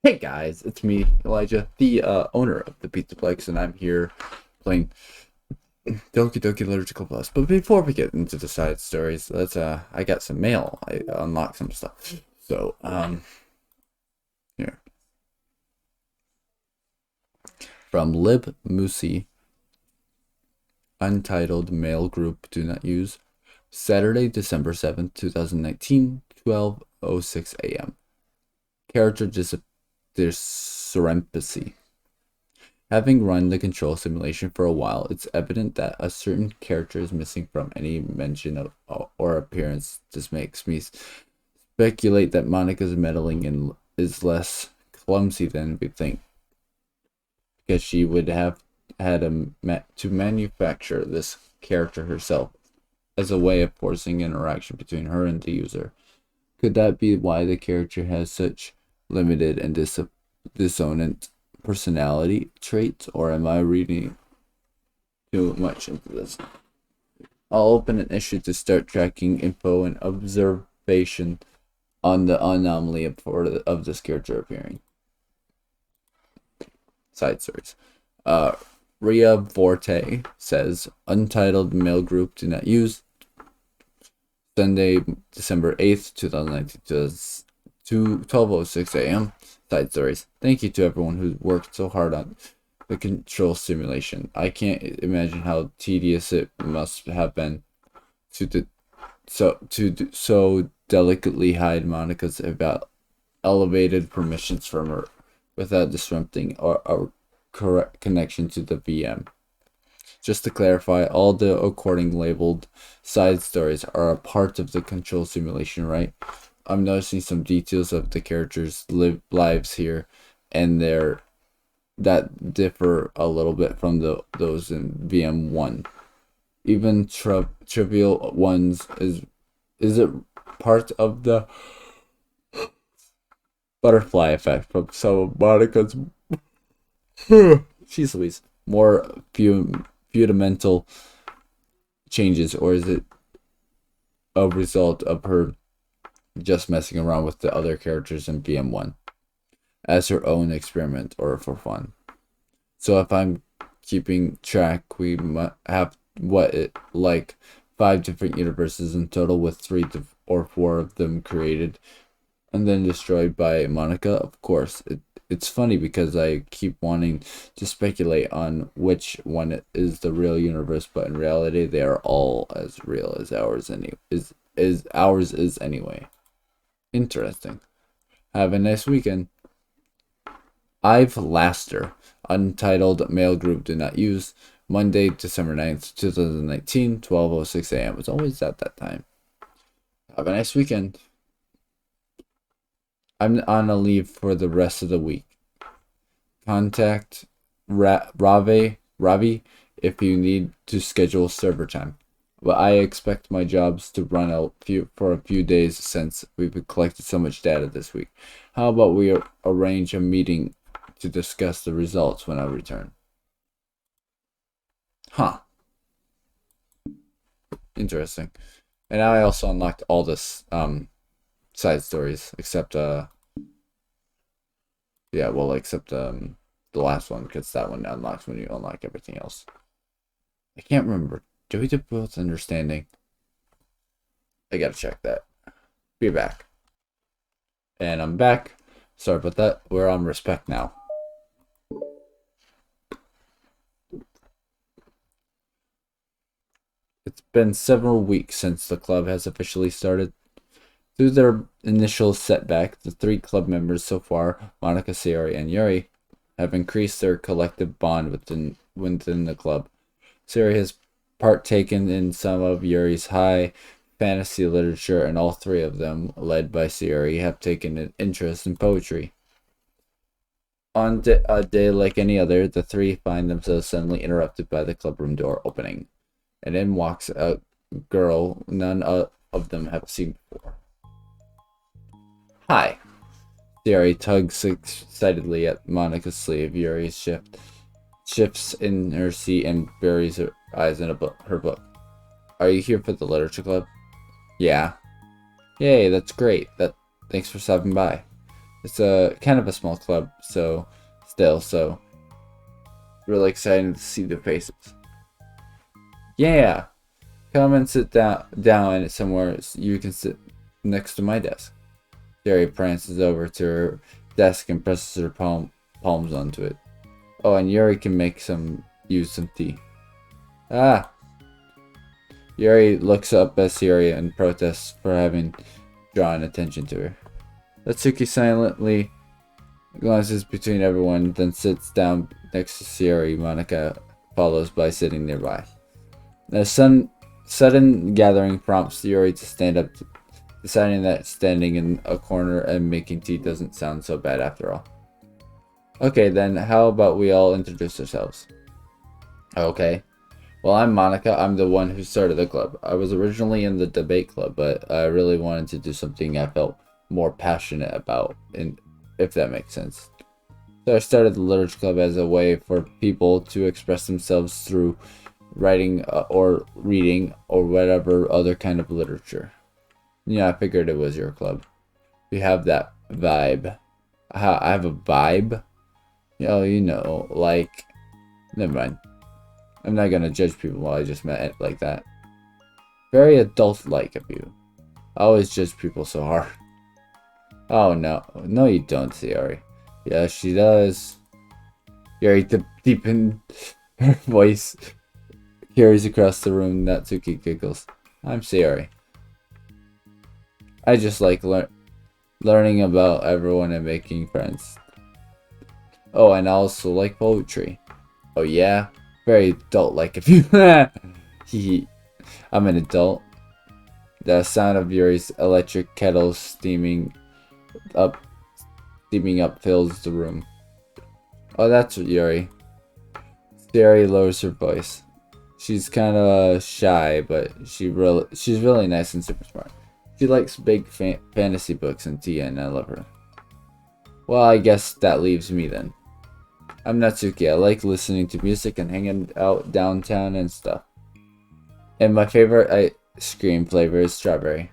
Hey guys, it's me, Elijah, the owner of the Pizzaplex, and I'm here playing Doki Doki Liturgical Plus. But before we get into the side stories, I got some mail. I unlocked some stuff. So, here. From Lib Musi, Untitled Mail Group Do Not Use, Saturday, December 7th, 2019, 12:06 a.m. Character discrepancy. Having run the control simulation for a while, it's evident that a certain character is missing from any mention of or appearance. This makes me speculate that Monica's meddling is less clumsy than we think, because she would have had to manufacture this character herself as a way of forcing interaction between her and the user. Could that be why the character has such limited and dissonant personality traits, or am I reading too much into this? I'll open an issue to start tracking info and observation on the anomaly of this character appearing. Side stories. Ria Forte says, Untitled Mail Group Do Not Use, Sunday, December 8th, 2019 to 12:06 a.m. Side stories. Thank you to everyone who worked so hard on the control simulation. I can't imagine how tedious it must have been to so delicately hide Monica's about elevated permissions from her without disrupting our correct connection to the VM. Just to clarify, all the according labeled side stories are a part of the control simulation, right? I'm noticing some details of the characters' lives here and there that differ a little bit from those in VM1. Even trivial ones. Is it part of the butterfly effect from some of Monica's she's Louise more fundamental changes, or is it a result of her just messing around with the other characters in VM1 as her own experiment or for fun? So if I'm keeping track, we might have like 5 different universes in total, with 3 or 4 of them created and then destroyed by Monica. Of course, it's funny because I keep wanting to speculate on which one is the real universe, but in reality, they are all as real as ours anyway. Interesting. Have a nice weekend. I've Laster, Untitled Mail Group Do Not Use, Monday, December 9th, 2019, 12:06 a.m. It's always at that time. Have a nice weekend. I'm on a leave for the rest of the week. Contact Ravi if you need to schedule server time. But I expect my jobs to run out for a few days since we've collected so much data this week. How about we arrange a meeting to discuss the results when I return? Huh. Interesting. And now I also unlocked all this side stories except the last one, because that one unlocks when you unlock everything else. I can't remember. Do we do both understanding? I gotta check that. Be back. And I'm back. Sorry about that. We're on respect now. It's been several weeks since the club has officially started. Through their initial setback, the 3 club members so far, Monica, Sayori, and Yuri, have increased their collective bond within the club. Sayori has partaken in some of Yuri's high fantasy literature, and all 3 of them, led by Sayori, have taken an interest in poetry. On a day like any other, the 3 find themselves suddenly interrupted by the clubroom door opening, and in walks a girl none of them have seen before. Hi. Sayori tugs excitedly at Monica's sleeve. Yuri shifts in her seat and buries her eyes in her book. Are you here for the literature club? Yeah. Yay, that's great. Thanks for stopping by. It's a kind of a small club, so so really exciting to see the faces. Yeah, come and sit down somewhere so you can sit next to my desk. Jerry prances over to her desk and presses her palms onto it. Oh, and Yuri can use some tea. Ah! Yuri looks up at Yuri and protests for having drawn attention to her. Natsuki silently glances between everyone, then sits down next to Sayori. Monica follows by sitting nearby. A sudden gathering prompts Sayori to stand up, deciding that standing in a corner and making tea doesn't sound so bad after all. Okay, then how about we all introduce ourselves? Okay. Well, I'm Monica. I'm the one who started the club. I was originally in the debate club, but I really wanted to do something I felt more passionate about, and if that makes sense. So I started the literature club as a way for people to express themselves through writing or reading or whatever other kind of literature. Yeah, I figured it was your club. We have that vibe. I have a vibe? Oh, you know, like... Never mind. I'm not gonna judge people while I just met it like that. Very adult-like of you. I always judge people so hard. Oh no. No you don't, Sayori. Yeah, she does. Yuri deepened her voice carries across the room. Natsuki giggles. I'm Sayori. I just like learning about everyone and making friends. Oh, and I also like poetry. Oh yeah? Very adult-like of you. I'm an adult. The sound of Yuri's electric kettle steaming up fills the room. Oh, that's Yuri. Yuri lowers her voice. She's kind of shy, but she's really nice and super smart. She likes big fantasy books and tea, and I love her. Well, I guess that leaves me then. I'm Natsuki. I like listening to music and hanging out downtown and stuff. And my favorite ice cream flavor is strawberry.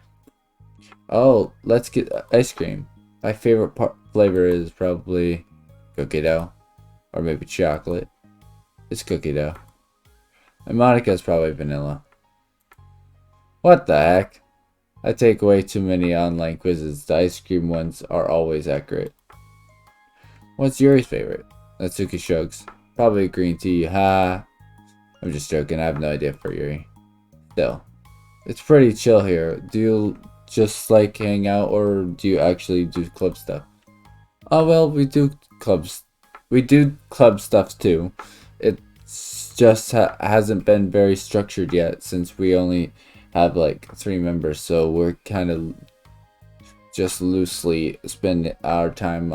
Oh, let's get ice cream. My favorite flavor is probably cookie dough. Or maybe chocolate. It's cookie dough. And Monica's probably vanilla. What the heck? I take way too many online quizzes. The ice cream ones are always accurate. What's Yuri's favorite? Natsuki shrugs. Probably green tea. Ha. I'm just joking. I have no idea for Yuri. Still, it's pretty chill here. Do you just like hang out, or do you actually do club stuff? Oh well, we do club stuff too. It's just hasn't been very structured yet since we only have like 3 members, so we're kind of just loosely spend our time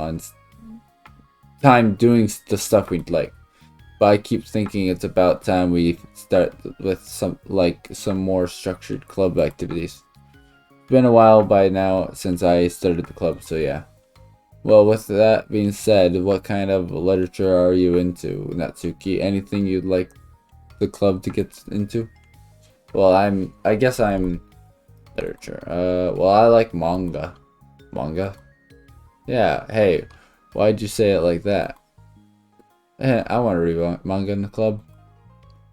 doing the stuff we'd like. But I keep thinking it's about time we start with some more structured club activities. It's been a while by now since I started the club, so yeah. Well, with that being said, what kind of literature are you into, Natsuki? Anything you'd like the club to get into? Well, I guess I'm literature. Well, I like manga. Manga? Yeah, hey, why'd you say it like that? I want to read manga in the club.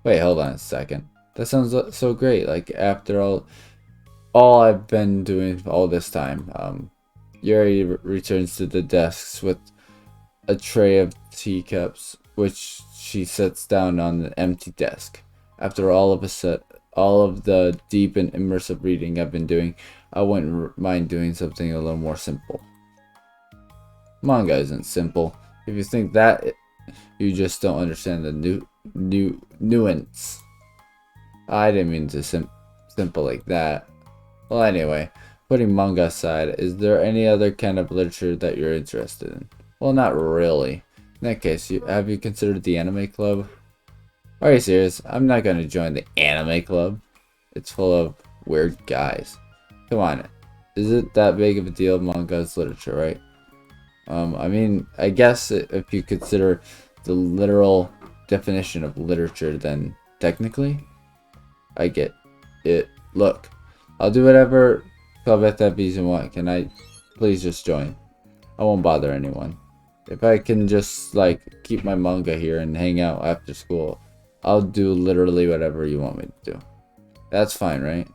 Wait, hold on a second. That sounds so great. Like, after all I've been doing all this time. Yuri returns to the desks with a tray of teacups, which she sets down on the empty desk. After all of the deep and immersive reading I've been doing, I wouldn't mind doing something a little more simple. Manga isn't simple. If you think that, you just don't understand the nuance. I didn't mean to simple like that. Well, anyway, putting manga aside, is there any other kind of literature that you're interested in? Well, not really. In that case, have you considered the anime club? Are you serious? I'm not gonna join the anime club. It's full of weird guys. Come on, is it that big of a deal? Manga's literature, right? I mean, I guess if you consider the literal definition of literature, then technically, I get it. Look, I'll do whatever club FFBs you want. Can I please just join? I won't bother anyone. If I can just, like, keep my manga here and hang out after school, I'll do literally whatever you want me to do. That's fine, right?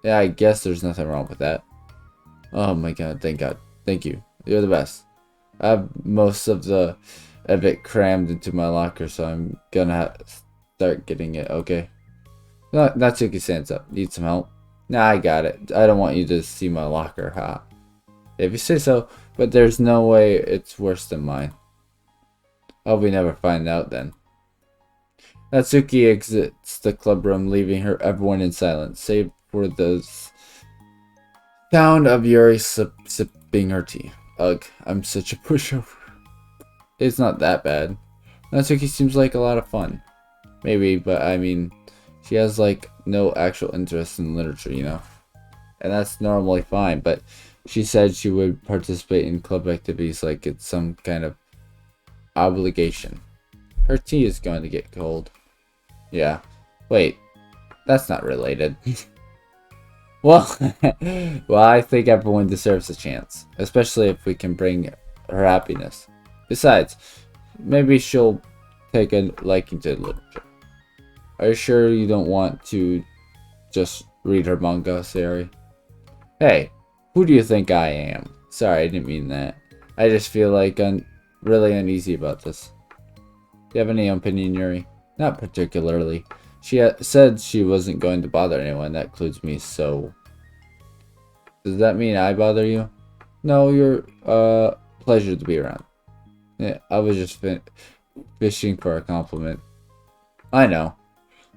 Yeah, I guess there's nothing wrong with that. Oh my god, thank god. Thank you. You're the best. I have most of it crammed into my locker, so I'm gonna start getting it, okay? Natsuki stands up. Need some help? Nah, I got it. I don't want you to see my locker, huh? If you say so, but there's no way it's worse than mine. Hope we never find out then. Natsuki exits the club room, leaving everyone in silence, save for the sound of Yuri sipping her tea. Ugh, I'm such a pushover. It's not that bad. Natsuki seems like a lot of fun. Maybe, but I mean, she has like no actual interest in literature, you know? And that's normally fine, but she said she would participate in club activities like it's some kind of obligation. Her tea is going to get cold. Yeah. Wait, that's not related. Well, well, I think everyone deserves a chance, especially if we can bring her happiness. Besides, maybe she'll take a liking to literature. Are you sure you don't want to just read her manga, Sari? Hey, who do you think I am? Sorry, I didn't mean that. I just feel like I'm really uneasy about this. Do you have any opinion, Yuri? Not particularly. She said she wasn't going to bother anyone. That includes me, so... Does that mean I bother you? No, you're pleasure to be around. Yeah, I was just fishing for a compliment. I know.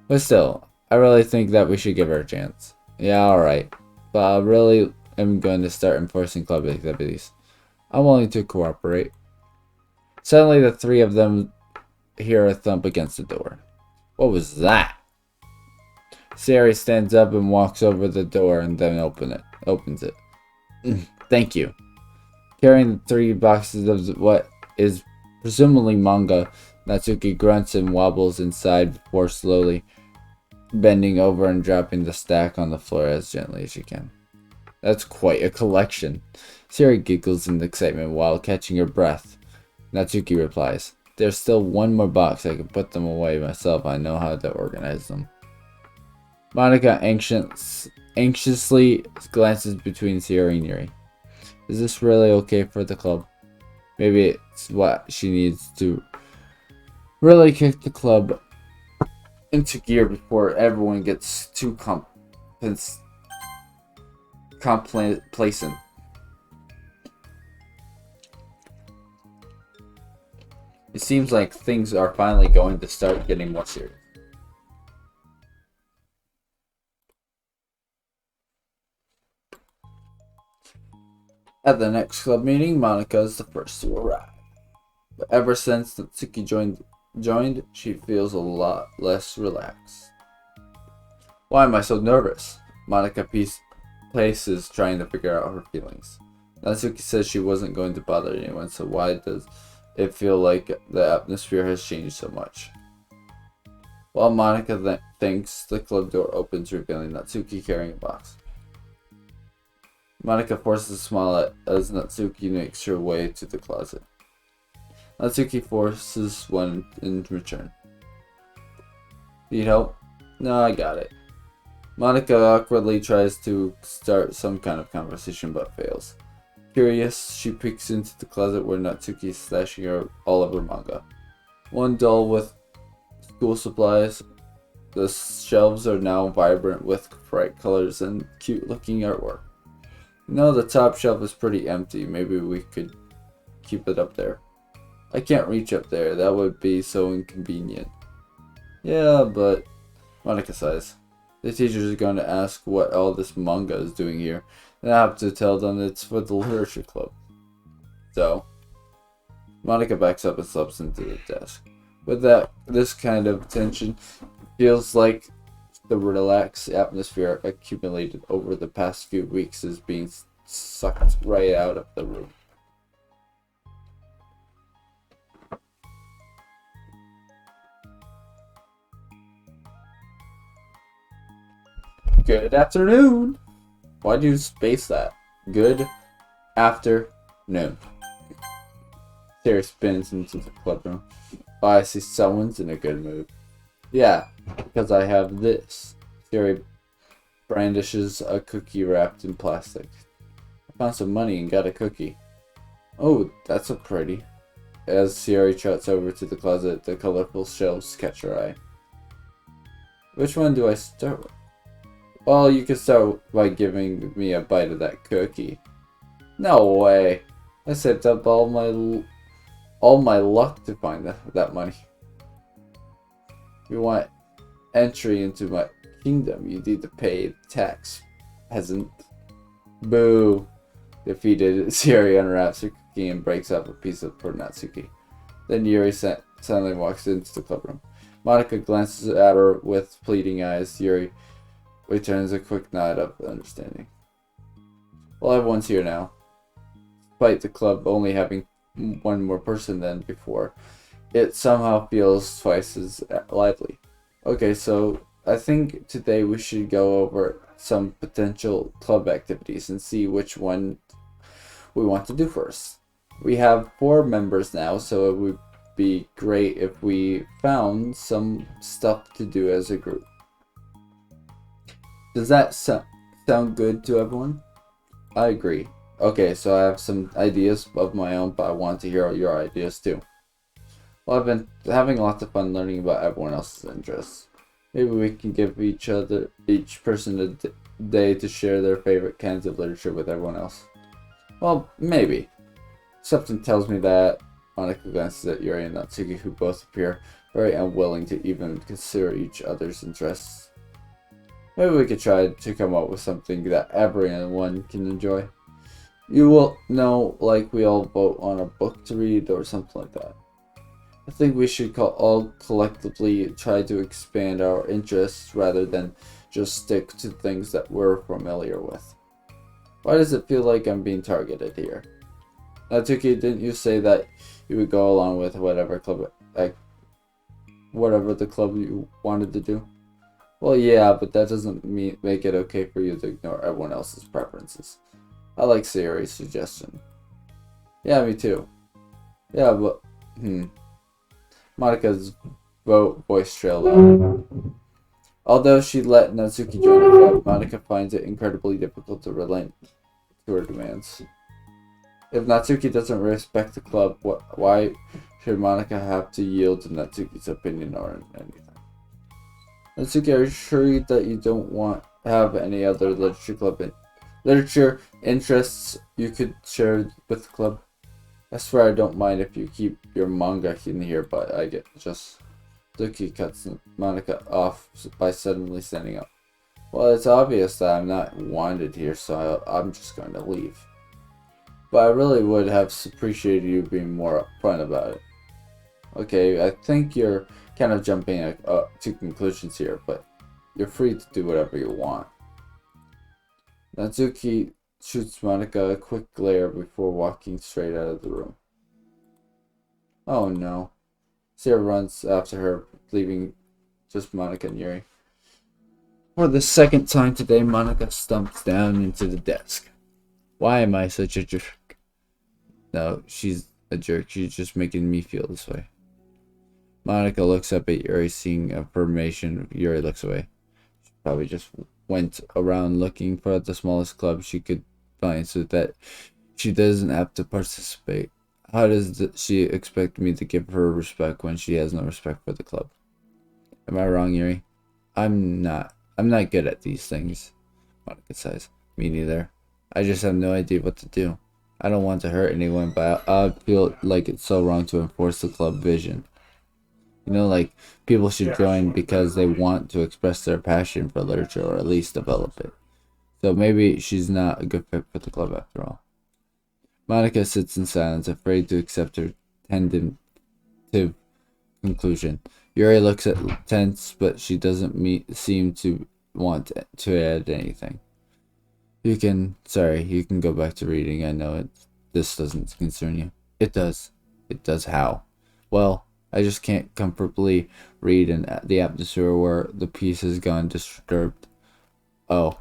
But still, I really think that we should give her a chance. Yeah, alright. But I really am going to start enforcing club activities. I'm willing to cooperate. Suddenly, the three of them hear a thump against the door. What was that? Sari stands up and walks over the door and then opens it. Thank you. Carrying the 3 boxes of what is presumably manga, Natsuki grunts and wobbles inside before slowly bending over and dropping the stack on the floor as gently as she can. That's quite a collection. Sari giggles in excitement while catching her breath. Natsuki replies, there's still one more box. I can put them away myself. I know how to organize them. Monica anxiously glances between Sari and Yuri. Is this really okay for the club? Maybe it's what she needs to really kick the club into gear before everyone gets too complacent. It seems like things are finally going to start getting more serious. At the next club meeting, Monica is the first to arrive. But ever since Natsuki joined, she feels a lot less relaxed. Why am I so nervous? Monica paces, trying to figure out her feelings. Natsuki says she wasn't going to bother anyone, so why does it feel like the atmosphere has changed so much? While Monica thinks, the club door opens, revealing Natsuki carrying a box. Monica forces a smile as Natsuki makes her way to the closet. Natsuki forces one in return. Need help? No, I got it. Monica awkwardly tries to start some kind of conversation but fails. Curious, she peeks into the closet where Natsuki is stashing all of her manga. One dull with school supplies, the shelves are now vibrant with bright colors and cute-looking artwork. No, the top shelf is pretty empty. Maybe we could keep it up there. I can't reach up there. That would be so inconvenient. Yeah, but... Monica sighs. The teachers are going to ask what all this manga is doing here, and I have to tell them it's for the literature club. So, Monica backs up and slips into the desk. With this kind of tension, feels like the relaxed atmosphere accumulated over the past few weeks is being sucked right out of the room. Good afternoon! Why'd you space that? Good afternoon. Noon. Siri spins into the club room. Oh, I see someone's in a good mood. Yeah, because I have this. Siri brandishes a cookie wrapped in plastic. I found some money and got a cookie. Oh, that's so pretty. As Siri trots over to the closet, the colorful shelves catch her eye. Which one do I start with? Well, you can start by giving me a bite of that cookie. No way. I saved up all my luck to find that money. You want entry into my kingdom, you need to pay tax, peasant. Boo. Defeated, Siri unwraps her cookie and breaks up a piece of for Natsuki. Then Yuri suddenly walks into the clubroom. Monica glances at her with pleading eyes. Yuri returns a quick nod of understanding. Well, everyone's here now. Despite the club only having one more person than before, it somehow feels twice as lively. Okay, so I think today we should go over some potential club activities and see which one we want to do first. We have 4 members now, so it would be great if we found some stuff to do as a group. Does that sound good to everyone? I agree. Okay, so I have some ideas of my own, but I want to hear your ideas too. Well, I've been having lots of fun learning about everyone else's interests. Maybe we can give each person a day to share their favorite kinds of literature with everyone else. Well, maybe. Something tells me that. Monica glances at Yuri and Natsuki, who both appear very unwilling to even consider each other's interests. Maybe we could try to come up with something that everyone can enjoy. You will know, like we all vote on a book to read or something like that. I think we should all collectively try to expand our interests rather than just stick to things that we're familiar with. Why does it feel like I'm being targeted here? Natsuki, didn't you say that you would go along with whatever the club you wanted to do? Well, yeah, but that doesn't make it okay for you to ignore everyone else's preferences. I like Sayori's suggestion. Yeah, me too. Yeah, but Monica's voice trailed out. Although she let Natsuki join the club, Monica finds it incredibly difficult to relent to her demands. If Natsuki doesn't respect the club, why should Monica have to yield to Natsuki's opinion or anything? Natsuki, are you sure that you don't want to have any other literature interests you could share with the club? I swear I don't mind if you keep your manga in here, but I get just... Doki cuts Monica off by suddenly standing up. Well, it's obvious that I'm not wanted here, so I'm just going to leave. But I really would have appreciated you being more upfront about it. Okay, I think you're kind of jumping to conclusions here, but you're free to do whatever you want. Natsuki shoots Monica a quick glare before walking straight out of the room. Oh no. Sarah runs after her, leaving just Monica and Yuri. For the second time today, Monica stumps down into the desk. Why am I such a jerk? No, she's a jerk. She's just making me feel this way. Monica looks up at Yuri, seeing affirmation. Yuri looks away. She probably just went around looking for the smallest club she could find so that she doesn't have to participate. How does she expect me to give her respect when she has no respect for the club? Am I wrong, Yuri? I'm not good at these things. Monica sighs. Me neither. I just have no idea what to do. I don't want to hurt anyone, but I feel like it's so wrong to enforce the club vision. You know, like, people should join because they want to express their passion for literature or at least develop it. So maybe she's not a good fit for the club after all. Monica sits in silence, afraid to accept her tentative conclusion. Yuri looks tense, but she doesn't seem to want to add anything. You can go back to reading. I know this doesn't concern you. It does. It does how? Well, I just can't comfortably read in the atmosphere where the peace has gone disturbed. Oh.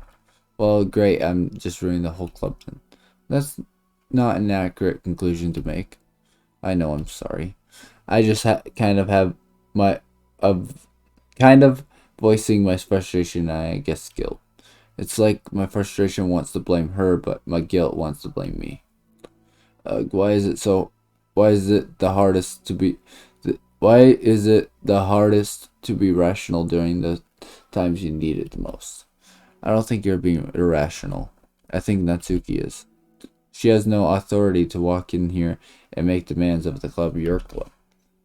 Well, great. I'm just ruining the whole club then. not an accurate conclusion to make. I know, I'm sorry. I just kind of have my of kind of voicing my frustration and I guess guilt. It's like my frustration wants to blame her, but my guilt wants to blame me. Why is it so? Why is it the hardest to be? Why is it the hardest to be rational during the times you need it the most? I don't think you're being irrational. I think Natsuki is. She has no authority to walk in here and make demands of the club, your club.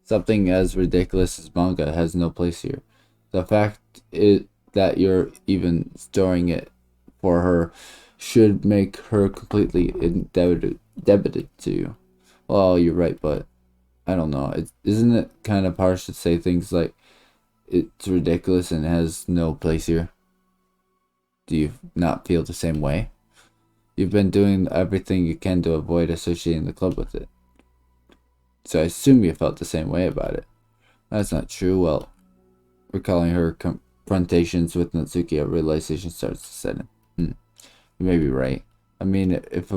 Something as ridiculous as manga has no place here. The fact that you're even storing it for her should make her completely debited to you. Well, you're right, but I don't know. Isn't it kind of harsh to say things like it's ridiculous and has no place here? Do you not feel the same way? You've been doing everything you can to avoid associating the club with it. So I assume you felt the same way about it. That's not true. Well, recalling her confrontations with Natsuki, a realization starts to set in. You may be right. I mean, if it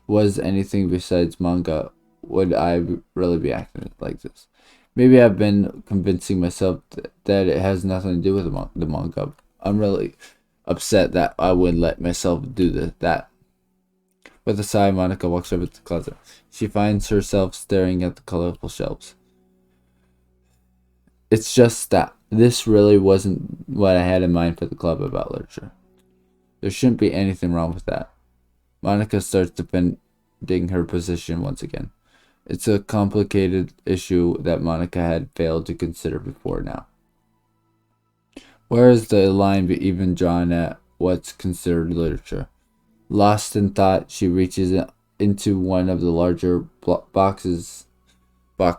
was anything besides manga, would I really be acting like this? Maybe I've been convincing myself that it has nothing to do with the manga. I'm really upset that I wouldn't let myself do that. With a sigh, Monica walks over to the closet. She finds herself staring at the colorful shelves. It's just that this really wasn't what I had in mind for the club about literature. There shouldn't be anything wrong with that. Monica starts defending her position once again. It's a complicated issue that Monica had failed to consider before now. Where is the line even drawn at what's considered literature? Lost in thought, she reaches into one of the larger box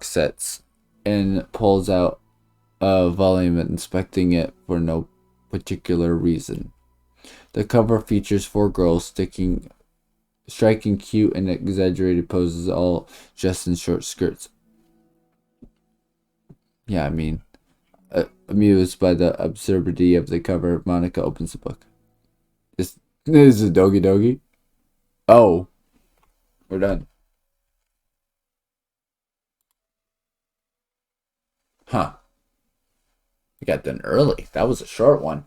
sets and pulls out a volume, inspecting it for no particular reason. The cover features 4 girls striking cute and exaggerated poses, all just in short skirts. Yeah, I mean, amused by the absurdity of the cover, Monica opens the book. This is a Doki Doki. Oh, we're done. Huh. We got done early. That was a short one.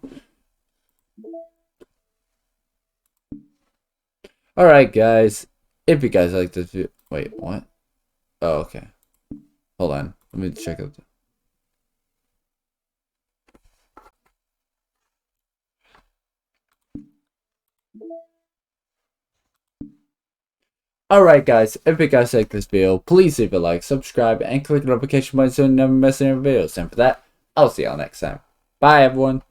Alright, guys. If you guys like this video... Wait, what? Oh, okay. Hold on. Let me check out. Alright, guys. If you guys like this video, please leave a like, subscribe, and click the notification button so you never miss any videos. And for that, I'll see y'all next time. Bye, everyone.